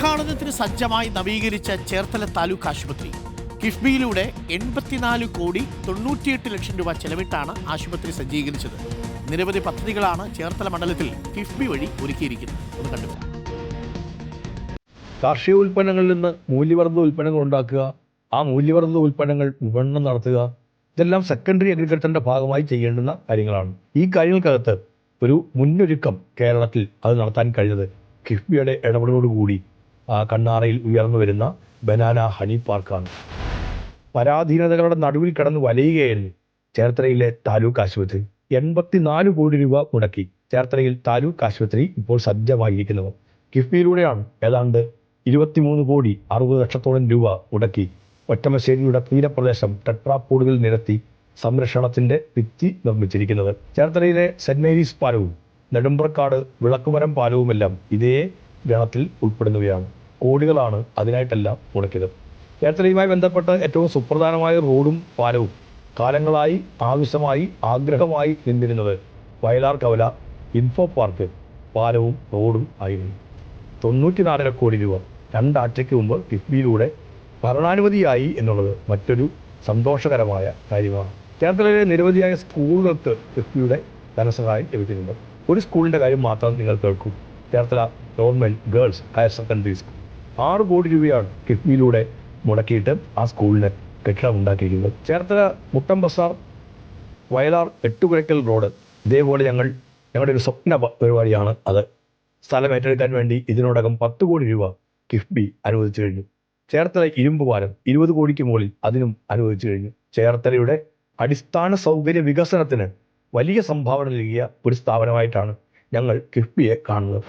ഉദ്ഘാടനത്തിന് സജ്ജമായി നവീകരിച്ച ചേർത്തല താലൂക്ക് ആശുപത്രി കിഫ്ബിയിലൂടെ 84 കോടി 98 ലക്ഷം രൂപ ചെലവിട്ടാണ് ആശുപത്രി സജ്ജീകരിച്ചത്. നിരവധി പദ്ധതികളാണ് ചേർത്തല മണ്ഡലത്തിൽ കിഫ്ബി വഴി ഒരുക്കിയിരിക്കുന്നത്. ഒന്ന് കണ്ടുവരാം. കാർഷിക ഉൽപ്പന്നങ്ങളിൽ നിന്ന് മൂല്യവർദ്ധിത ഉൽപ്പന്നങ്ങൾ ഉണ്ടാക്കുക, ആ മൂല്യവർദ്ധിത ഉൽപ്പന്നങ്ങൾ വിപണനം നടത്തുക, ഇതെല്ലാം സെക്കൻഡറി അഗ്രികൾച്ചറിന്റെ ഭാഗമായി ചെയ്യേണ്ടുന്ന കാര്യങ്ങളാണ്. ഈ കാര്യങ്ങൾക്കകത്ത് ഒരു മുന്നൊരുക്കം കേരളത്തിൽ അത് നടത്താൻ കഴിഞ്ഞത് കിഫ്ബിയുടെ ഇടപെടലോടുകൂടി കണ്ണാറയിൽ ഉയർന്നു വരുന്ന ബനാന ഹണി പാർക്കാണ്. പരാധീനതകളുടെ നടുവിൽ കിടന്ന് വലയുകയായിരുന്നു ചേർത്തലയിലെ താലൂക്ക് ആശുപത്രി. 84 കോടി രൂപ മുടക്കി ചേർത്തലയിൽ താലൂക്ക് ആശുപത്രി ഇപ്പോൾ സജ്ജമായിരിക്കുന്നത്. കിഫ്ബിയിലൂടെയാണ് ഏതാണ്ട് 23 കോടി 60 ലക്ഷത്തോളം രൂപ മുടക്കി ഒറ്റമശ്ശേരിയുടെ തീരപ്രദേശം ടെട്രാപോഡുകൾ നിരത്തി സംരക്ഷണത്തിന്റെ ഭിത്തി നിർമ്മിച്ചിരിക്കുന്നത്. ചേർത്തലയിലെ സെന്റ് മേരീസ് പാലവും നെടുമ്പ്രക്കാട് വിളക്കുമരം പാലവുമെല്ലാം ഇതേ ഗണത്തിൽ ഉൾപ്പെടുന്നവയാണ്. കോടികളാണ് അതിനായിട്ടെല്ലാം മുടക്കിയത്. ചേർത്തലയുമായി ബന്ധപ്പെട്ട് ഏറ്റവും സുപ്രധാനമായ റോഡും പാലവും കാലങ്ങളായി ആവശ്യമായി ആഗ്രഹമായി നിന്നിരുന്നത് വയലാർ കവല ഇൻഫോ പാർക്ക് പാലവും റോഡും ആയിരുന്നു. 94 കോടി രൂപ രണ്ടാഴ്ചയ്ക്ക് മുമ്പ് കിഫ്ബിയിലൂടെ ഭരണാനുമതിയായി എന്നുള്ളത് മറ്റൊരു സന്തോഷകരമായ കാര്യമാണ്. ചേർത്തലയിലെ നിരവധിയായ സ്കൂളുകൾക്ക് കിഫ്ബിയുടെ ധനസഹായം ലഭിക്കുന്നുണ്ട്. ഒരു സ്കൂളിൻ്റെ കാര്യം മാത്രം നിങ്ങൾ കേൾക്കൂ. Cherthala government girls higher secondary school 6 കോടി രൂപയാണ് കിഫ്ബിയിലൂടെ മുടക്കിയിട്ട് ആ സ്കൂളിന് കെട്ടിടം ഉണ്ടാക്കിയിരിക്കുന്നത്. ചേർത്തല മുട്ടം ബസാർ വയലാർ എട്ടുകുരക്കൽ റോഡ് ഇതേപോലെ ഞങ്ങളുടെ ഒരു സ്വപ്ന പരിപാടിയാണ് അത്. സ്ഥലം ഏറ്റെടുക്കാൻ വേണ്ടി ഇതിനോടകം 10 കോടി രൂപ കിഫ്ബി അനുവദിച്ചു കഴിഞ്ഞു. ചേർത്തല ഇരുമ്പ് പാലം 20 കോടിക്ക് മുകളിൽ അതിനും അനുവദിച്ചു കഴിഞ്ഞു. ചേർത്തലയുടെ അടിസ്ഥാന സൗകര്യ വികസനത്തിന് വലിയ സംഭാവന നൽകിയ ഒരു സ്ഥാപനമായിട്ടാണ് ഞങ്ങൾ കിഫ്ബിയെ കാണുന്നത്.